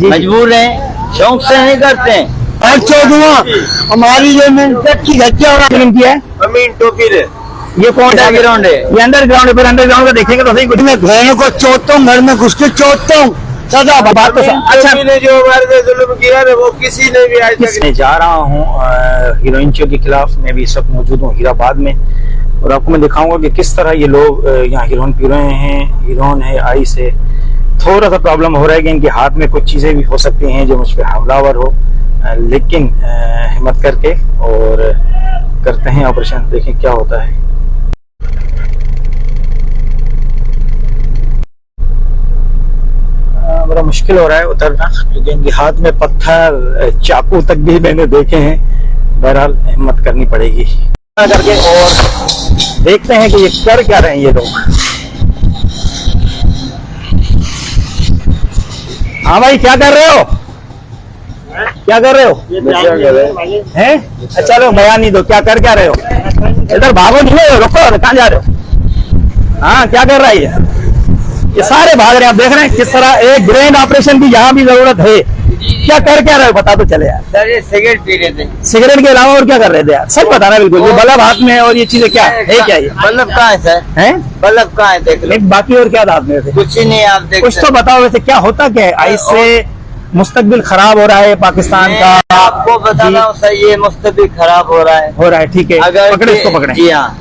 मजबूर हैं, शौक से नहीं करते हैं। और चौधवा हमारी जो की हत्या किया है अमीन टोपी रे, ये कौन सा अंडरग्राउंड है? ये अंडरग्राउंड है। फिर अंडरग्राउंड का देखेंगे तो सही कुछ। मैं बहनों को चोटता हूँ, घर में घुस के चोटता हूँ सदा। बात तो अच्छा, ने जो हमारे से जुल्म किया है वो किसी ने भी आज तक। मैं जा रहा हूँ हीरोइनों के खिलाफ। मैं भी इस वक्त मौजूद हूँ हीराबाद में, और आपको मैं दिखाऊंगा कि किस तरह ये लोग यहाँ हीरोइन पी रहे हैं। हीरोइन है, आई से थोड़ा सा प्रॉब्लम हो रहा है कि इनके हाथ में कुछ चीजें भी हो सकती हैं जो मुझ पर हमलावर हो, लेकिन हिम्मत करके और करते हैं ऑपरेशन। देखें क्या होता है। बड़ा मुश्किल हो रहा है उतरना, क्योंकि इनके हाथ में पत्थर, चाकू तक भी मैंने देखे हैं। बहरहाल हिम्मत करनी पड़ेगी करके, और देखते हैं कि ये कर क्या रहे हैं ये लोग। हाँ भाई, क्या कर रहे हो? क्या कर रहे हो? हैं? अच्छा लो बयान नहीं दो, क्या कर क्या रहे हो? इधर भागो, नहीं रुको, कहाँ जा रहे हो? हाँ, क्या कर रहा है ये सारे भाग रहे हैं। आप देख रहे हैं किस तरह एक ग्रैंड ऑपरेशन की यहाँ भी जरूरत है। क्या कर क्या रहे हो बता तो चले यार। सर ये सिगरेट पी रहे थे। सिगरेट के अलावा और क्या कर रहे थे यार? सब बताना बिल्कुल। ये बल्ब हाथ में है और ये चीजें क्या है क्या ये? बल्ब कहाँ है सर? हैं? बल्ब कहाँ है? देख लो। बाकी और क्या हाथ में थे? कुछ ही नहीं, आप देख कुछ तो बताओ वैसे क्या होता क्या है? आई से मुस्तकबिल खराब हो रहा है पाकिस्तान का। आपको बताना हूँ सर, ये मुस्तकबिल खराब हो रहा है। ठीक है, अगर पकड़े इसको, पकड़े। जी हाँ,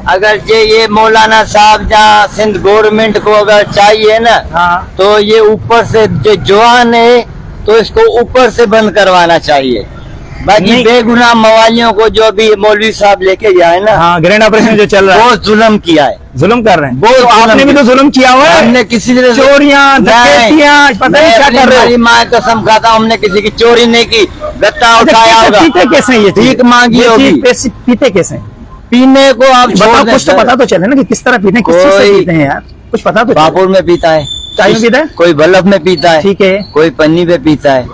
अगर ये मौलाना साहब जहाँ सिंध गवर्नमेंट को अगर चाहिए ना, हाँ, तो ये ऊपर से जो जवान है तो इसको ऊपर से बंद करवाना चाहिए। बाकी बेगुनाह मवालियों को जो भी मौलवी साहब लेके गया है ना, हाँ, ग्रैंड ऑपरेशन जो चल रहा है, बहुत जुल्म किया है। जुल्म कर रहे हैं। बहुत तो आपने भी तो जुल्म किया हुआ है। हमने किसी ने चोरियां, डकैतियां, पता नहीं क्या कर रहे हो। हमारी माँ कसम खाता, हमने किसी की चोरी नहीं की, गत्ता उठाया होगा। पीते कैसे हैं ये? भीख मांगी होगी। पीते कैसे हैं? पीने को आप बताओ, कुछ तो पता तो चले ना कि किस तरह पीते हैं, किस चीज से पीते हैं यार, कुछ पता तो। बापुर में पीता है, चाय में पीता है, कोई बल्ब में पीता है, ठीक है, कोई पन्नी पे पीता है।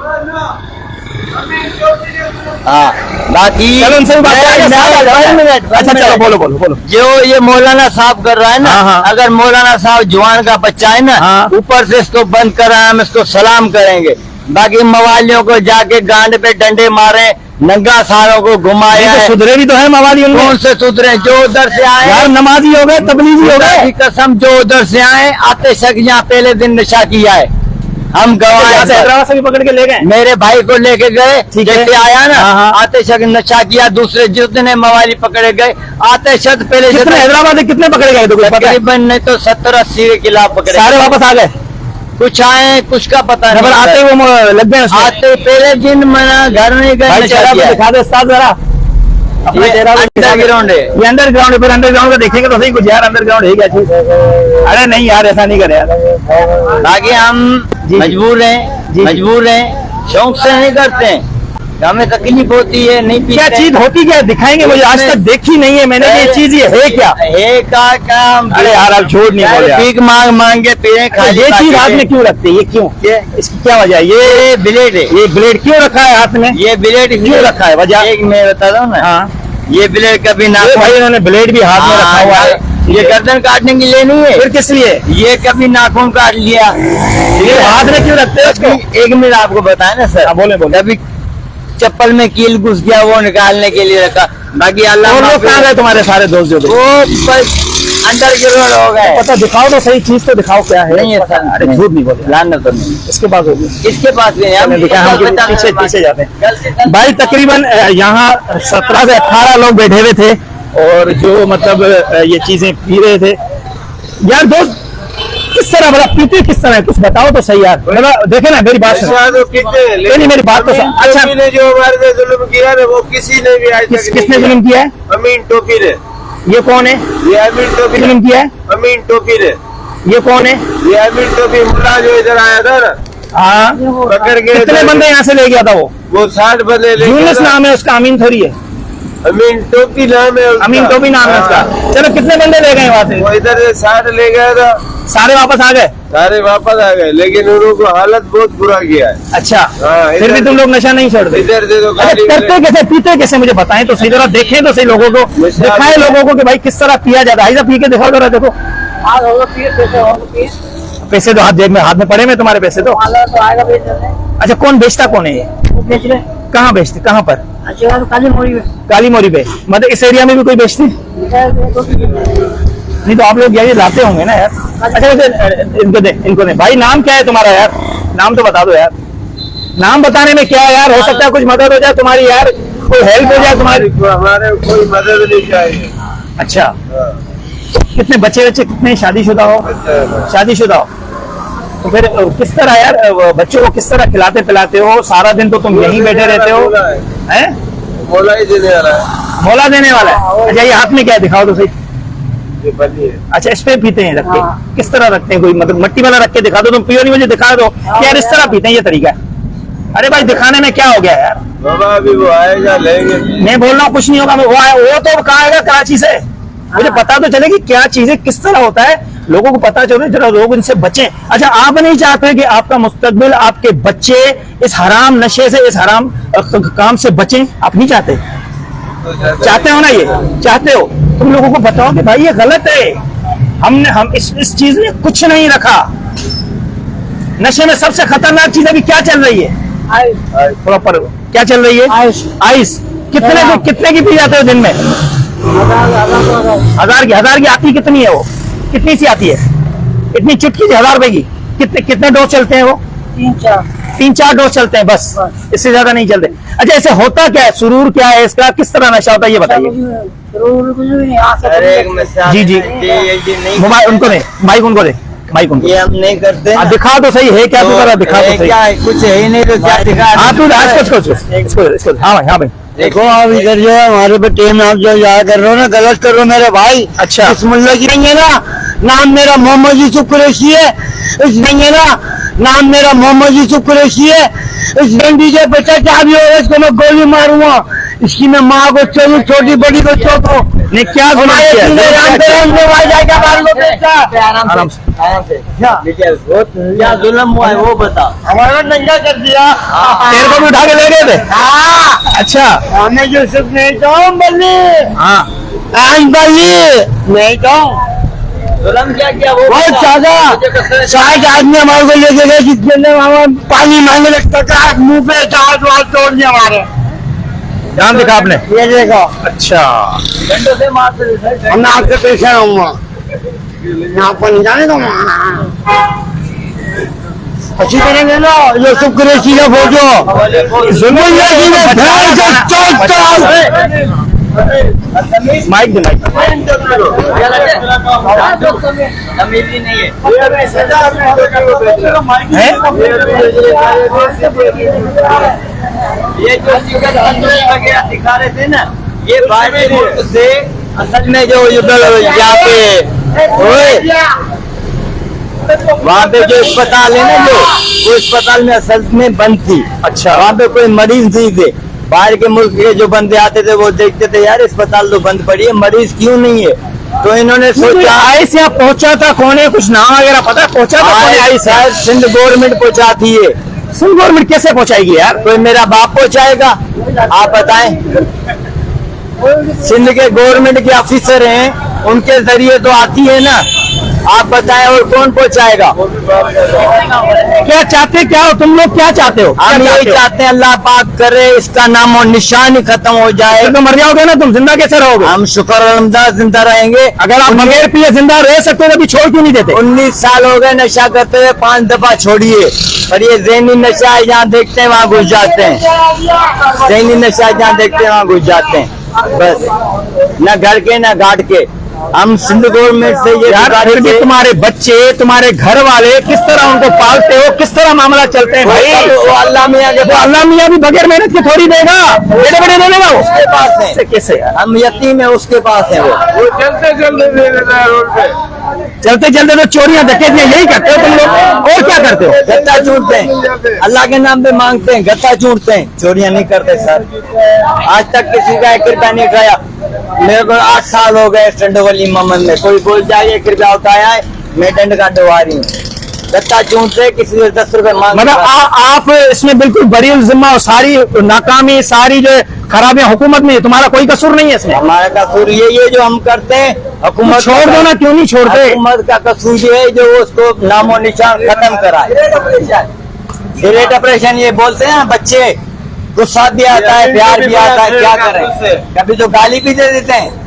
हाँ, बाकी चलो उनसे बात करेंगे। अच्छा चलो, बोलो बोलो बोलो। जो ये मौलाना साहब कर रहा है ना, अगर मौलाना साहब जवान का बच्चा है ना, ऊपर से इसको बंद करा, हम इसको सलाम करेंगे। बाकी मवालियों को जाके गांड पे डंडे मारे, नंगा सारों को घुमाया। तो सुधरे भी तो है मवाली, कौन से सुधरे? जो उधर से आए यार, नमाजी हो गए, तबलीगी हो गए। कसम, जो उधर से आए आते शक यहाँ पहले दिन नशा किया है। हम गवाह हैदराबाद से भी पकड़ के ले गए, मेरे भाई को लेके गए, जैसे आया ना, आते शक नशा किया। दूसरे जितने मवाली पकड़े गए आते शक पहले हैदराबाद में कितने पकड़े गए? तकरीबन नहीं तो 70-80 के खिलाफ पकड़े। सारे वापस आ गए? कुछ आए, कुछ का पता नहीं। आते वो लग गए, आते पहले दिन मना घर में गए। दिखा दे जरा अंडरग्राउंड है, ये अंडरग्राउंड है। फिर अंडरग्राउंड का देखेंगे तो सही कुछ यार। अंडरग्राउंड है क्या चीज? अरे नहीं यार, ऐसा नहीं करे यार। बाकी हम मजबूर हैं, शौक से नहीं करते हैं। हमें तकलीफ होती है, नहीं पीते। क्या चीज होती क्या दिखाएंगे मुझे? आज तक देखी नहीं है मैंने ये चीज। ये है क्या? है का काम? अरे यार, आप झूठ नहीं बोले। भीख मांग के पीने खाली। ये चीज हाथ में क्यों रखते हैं? ये क्यों? इसकी क्या वजह है? ये ब्लेड है। ये ब्लेड क्यों रखा है हाथ में? ये ब्लेड क्यों रखा है? वजह एक मैं बता दूं ना। हाँ, ये ब्लेड कभी ना भाई, इन्होंने ब्लेड भी हाथ में रखा हुआ है। ये गर्दन काटने के लिए नहीं है। फिर किस लिए? ये कभी नाखून काट लिया। ये हाथ में क्यों रखते हैं इसको? एक मिनट आपको बताए ना सर। बोले बोले। कभी चप्पल में कील घुस गया, वो निकालने के लिए रखा। बाकी अल्लाह। लोग कहाँ गए तुम्हारे सारे दोस्त? जो वो अंडरग्राउंड हो गए। पता दिखाओ तो सही चीज तो दिखाओ क्या है। नहीं है सर, अरे झूठ नहीं बोले। लाना तो नहीं। इसके पास होगी, इसके पास भी हम पीछे जाते हैं भाई। तकरीबन यहाँ 17 से 18 लोग बैठे हुए थे, और जो मतलब ये चीजें पी रहे थे यार। दोस्त किस तरह बड़ा पीते, किस तरह कुछ बताओ तो सही यार। देखे ना, मेरी बात नहीं, मेरी बात तो। अच्छा, जो हमारे से जुल्म किया है वो किसी ने भी आज तक। किसने जुल्म किया है? अमीन टोपी रे। ये कौन है? ये अमीन टोपी जुल्म किया है। अमीन टोपी रे। ये कौन है? ये अमीन टोपी मुल्ला जो इधर आया था ना, हाँ, पकड़ के। कितने बंदे यहाँ से ले गया था वो? 60 बंदे ले। यूनुस नाम है उसका, अमीन थोड़ी है। अमीन टोपी नाम है उसका। अमीन टोपी नाम है उसका। चलो, कितने बंदे ले गए वहाँ से? वो इधर से 60 ले गया था। सारे वापस आ गए? सारे वापस आ गए, लेकिन उनको हालत बहुत बुरा किया है। अच्छा, फिर भी तुम लोग नशा नहीं छोड़ते? इधर से तो करते कैसे, पीते कैसे, मुझे बताएं तो सही। जरा देखें तो सही, लोगों को दिखाएं, लोगों को कि भाई किस तरह पिया जाता है। पी के दिखाओ जरा, देखो पैसे तो हाथ में पड़े में तुम्हारे पैसे तो। तो आएगा बेच रहे अच्छा, कौन बेचता कौन है ये? बेच रहे। कहाँ बेचते, कहाँ पर? अच्छा तो काली मोड़ी में काली मोरी पे, मतलब इस एरिया में भी कोई बेचते? नहीं तो आप लोग यही लाते होंगे ना यार। अच्छा इनको दे भाई। नाम क्या है तुम्हारा यार? नाम तो बता दो यार। नाम बताने में क्या है यार, हो सकता है कुछ मदद हो जाए तुम्हारी यार, कोई हेल्प हो जाए तुम्हारी। हमारे कोई मदद नहीं चाहिए। अच्छा, कितने बच्चे कितने शादीशुदा हो? शादीशुदा हो तो फिर किस तरह यार बच्चों को किस तरह खिलाते पिलाते हो? सारा दिन तो तुम यहीं बैठे रहते हो हैं? मोला ही देने वाला है। मोला देने वाला है। अच्छा, ये हाथ में क्या है, दिखाओ तो सही। ये बनी है। अच्छा, इस पे पीते हैं रख के? किस तरह रखते हैं? कोई मतलब मट्टी वाला रख के दिखा दो, तुम पियो नहीं, मुझे दिखा दो यार, इस तरह पीते हैं, ये तरीका है? अरे भाई दिखाने में क्या हो गया यार? बाबा अभी वो आएगा लेंगे। मैं बोल रहा हूँ कुछ नहीं होगा। वो तो कहाँ आएगा? कराची से। मुझे पता तो चले कि क्या चीजें किस तरह होता है, लोगों को पता चले, जरा लोग इनसे बचें। अच्छा, आप नहीं चाहते कि आपका मुस्तकबिल, आपके बच्चे इस हराम नशे से, इस हराम काम से बचें? आप नहीं चाहते? चाहते हो ना? ये चाहते हो? तुम लोगों को बताओ कि भाई ये गलत है। हम इस चीज में कुछ नहीं रखा। नशे में सबसे खतरनाक चीज अभी क्या चल रही है? थोड़ा पर क्या चल रही है? आइस। कितने की पी जाते हो दिन में? 1000 की आती कितनी है वो? कितनी सी आती है? इतनी चुटकी सी 1000 रुपए की। कितने डोज चलते हैं वो? 3-4 डोज चलते हैं बस, इससे ज्यादा नहीं चलते। अच्छा, ऐसे होता क्या है? सुरूर क्या है इसका? किस तरह नशा होता है ये बताइए। जी जी, मोबाइल उनको दे, माइक उनको दे, माइक उनको। ये हम नहीं करते ना। दिखा तो सही है क्या तू कर रहा? दिखा तो सही। क्या है? कुछ है ही नहीं तो क्या दिखा? हाँ तू इसको। हाँ भाई, हाँ भाई। देखो आप इधर जो है हमारे पे टेम आप जो याद कर रहे हो ना, गलत कर रहे हो मेरे भाई। अच्छा, इस मुल्ला की नहीं है ना, नाम मेरा मोहम्मद यूसुफ कुरैशी है। इस नहीं है ना, नाम मेरा मोहम्मद यूसुफ कुरैशी है। इस डंडी के बच्चा क्या भी होगा, इसको मैं गोली मारूंगा। इसकी मैं माँ को चलू, छोटी बड़ी को चौको ने क्या गुनाह किया? आराम से क्या जुल्म हुआ है वो बता। हमारा नंगा कर दिया। तेरे को भी उठा के ले गए थे? अच्छा, हमें यूसुफ नहीं कहूँ बल्ली। हाँ नहीं कहूँ। जुल्म क्या किया वो बहुत ज्यादा। 60 आदमी हमारे को लेके गए, जिसके लिए हमें पानी मांगने लगता था, मुंह पे दांत वात तोड़ दिया हमारे। ध्यान दिखा आपने? ये देखो। अच्छा, डंडों से मारते थे। हमने आपसे पेश आऊंगा, आपको नहीं जाने दो। अच्छी करेंगे ना यूसुफ कुरैशी का फोटो। माइक दे, माइक। तमीज़ी नहीं है। ये जो चिकन तंदूरी वगैरह दिखा रहे थे ना, ये बाहरी मुल्क से असल में जो यहाँ पे वहाँ पे जो अस्पताल है ना, जो वो अस्पताल में असल में बंद थी। अच्छा, वहाँ पे कोई मरीज नहीं थे। बाहर के मुल्क के जो बंदे आते थे वो देखते थे यार अस्पताल तो बंद पड़ी है, मरीज क्यों नहीं है? तो इन्होंने सोचा आइस यहाँ पहुंचा था कौन है? कुछ नाम वगैरह पता है? पहुंचा था कौन है आइस? शायद सिंध गवर्नमेंट पहुंचाती है। सिंध गवर्नमेंट कैसे पहुंचाएगी यार? कोई मेरा बाप पहुंचाएगा? आप बताएं। सिंध के गवर्नमेंट के ऑफिसर हैं, उनके जरिए तो आती है ना। आप बताएं और कौन पहुंचाएगा? क्या चाहते, क्या हो तुम लोग? क्या चाहते हो? हम यही चाहते हैं अल्लाह पाक करे इसका नाम और निशान ही खत्म हो जाए। तो मर जाओगे ना तुम, जिंदा कैसे रहोगे? हम शुक्र अल्हम्दुलिल्लाह जिंदा रहेंगे। अगर आप बगैर पिए जिंदा रह सकते हो तो अभी छोड़ क्यों नहीं देते? 19 साल हो गए नशा करते हुए, 5 दफा छोड़िए। पर ये ज़हनी नशा है, जहाँ देखते हैं वहाँ घुस जाते हैं। ज़हनी नशा जहाँ देखते हैं वहाँ घुस जाते हैं। बस न घर के न घाट के। हम सिंध गवर्नमेंट से ये यार, फिर भी तुम्हारे बच्चे, तुम्हारे घर वाले किस तरह उनको पालते हो? किस तरह मामला चलते हैं भाई? वो अल्लाह मियाँ के तो अल्लाह मियाँ भी बगैर मेहनत के थोड़ी देगा, बड़े बड़े दे देगा उसके पास है। कैसे? हम यतीम है, उसके पास है। वो चलते चलते दे देता है रोड पे। चलते चलते तो चोरियां डकैतियां यही करते हो तुम लोग, और क्या करते हो? गत्ता चूटते हैं, अल्लाह के नाम पे मांगते हैं, गत्ता चूटते हैं, चोरियां नहीं करते सर। आज तक किसी का 1 रुपया नहीं खाया। मेरे को 8 साल हो गए डंडोवली मोहम्मद में। कोई बोल जाए 1 रुपया उठाया है, मैं दंड का डुबा रही हूँ। गत्ता चूटते, किसी से 10 रुपए मांग। मतलब आप इसमें बिल्कुल बरी जिम्मा और सारी नाकामी, सारी जो खराबियां हुकूमत में, तुम्हारा कोई कसूर नहीं है इसमें? हमारा कसूर यही है जो हम करते हैं, हुकूमत छोड़ दो ना, क्यों नहीं छोड़ते? हुकूमत का कसूर ये है जो उसको नामो निशान खत्म कराए। रेट ऑपरेशन ये बोलते हैं बच्चे, गुस्सा भी आता है, प्यार भी आता है, क्या करें, कभी तो गाली भी दे देते हैं।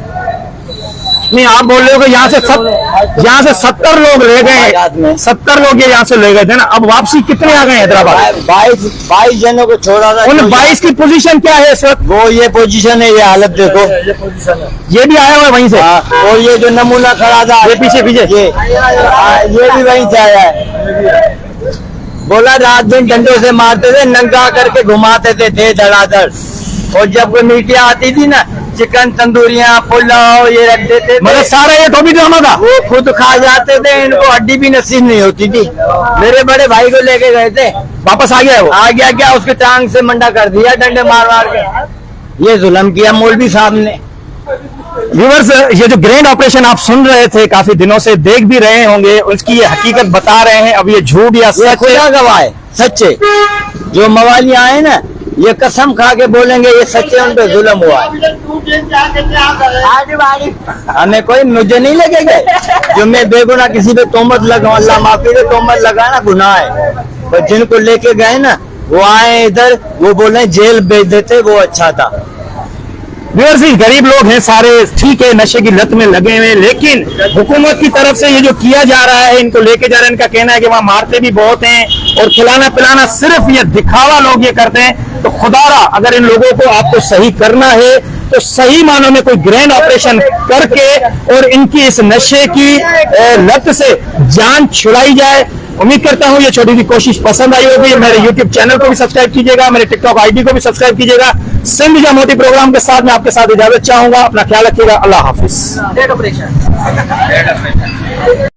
नहीं, आप बोल रहे हो कि यहाँ से 70 लोग ले गए, 70 लोग ये यहाँ से ले गए थे ना, अब वापसी कितने आ गए हैदराबाद? 22 जनों को छोड़ा था। उन 22 की पोजीशन क्या है इस वक्त? वो ये पोजीशन है, ये हालत देखो, ये भी आया हुआ है वहीं से। और ये जो नमूना खड़ा था, ये पीछे ये भी वहीं से आया है। बोला रात दिन डंडों से मारते थे, नंगा करके घुमाते थे धड़ाधड़, और जब कोई मीडिया आती थी ना, चिकन तंदूरियां पुलाव ये रख देते थे। मतलब सारा ये टोपी ड्रामा था। वो खुद खा जाते थे, इनको हड्डी भी नसीब नहीं होती थी। मेरे बड़े भाई को लेके गए थे, वापस आ गया है वो। आ गया क्या, उसके टांग से मंडा कर दिया डंडे मार मार के। ये जुल्म किया मौलवी साहब ने। व्यूअर्स, ये जो ग्रैंड ऑपरेशन आप सुन रहे थे, काफी दिनों से देख भी रहे होंगे, उसकी ये हकीकत बता रहे हैं। अब ये झूठ या ये सच खुदा गवाह है, सच्चे जो मवालियां आए ना, ये कसम खा के बोलेंगे ये सच्चे उन पे जुल्म हुआ है। हमें कोई मुझे नहीं लगेगा जो मैं बेगुनाह किसी पे तोहमत लगाऊं, अल्लाह माफी दे, तोहमत लगाना गुनाह है। पर जिनको लेके गए ना, वो आए इधर, वो बोले जेल भेज देते, वो अच्छा था। व्यूअर्स, गरीब लोग हैं सारे, ठीक है, नशे की लत में लगे हुए, लेकिन हुकूमत की तरफ से ये जो किया जा रहा है, इनको लेके जा रहे हैं, इनका कहना है कि वहां मारते भी बहुत हैं और खिलाना पिलाना सिर्फ ये दिखावा लोग ये करते हैं। तो खुदारा अगर इन लोगों को आपको सही करना है तो सही मानों में कोई ग्रैंड ऑपरेशन करके और इनकी इस नशे की लत से जान छुड़ाई जाए। उम्मीद करता हूं ये छोटी सी कोशिश पसंद आई होगी। मेरे YouTube चैनल को भी सब्सक्राइब कीजिएगा, मेरे TikTok ID को भी सब्सक्राइब कीजिएगा। सिंध या मोती प्रोग्राम के साथ मैं आपके साथ इजाजत चाहूंगा। अपना ख्याल रखिएगा। अल्लाह हाफिज।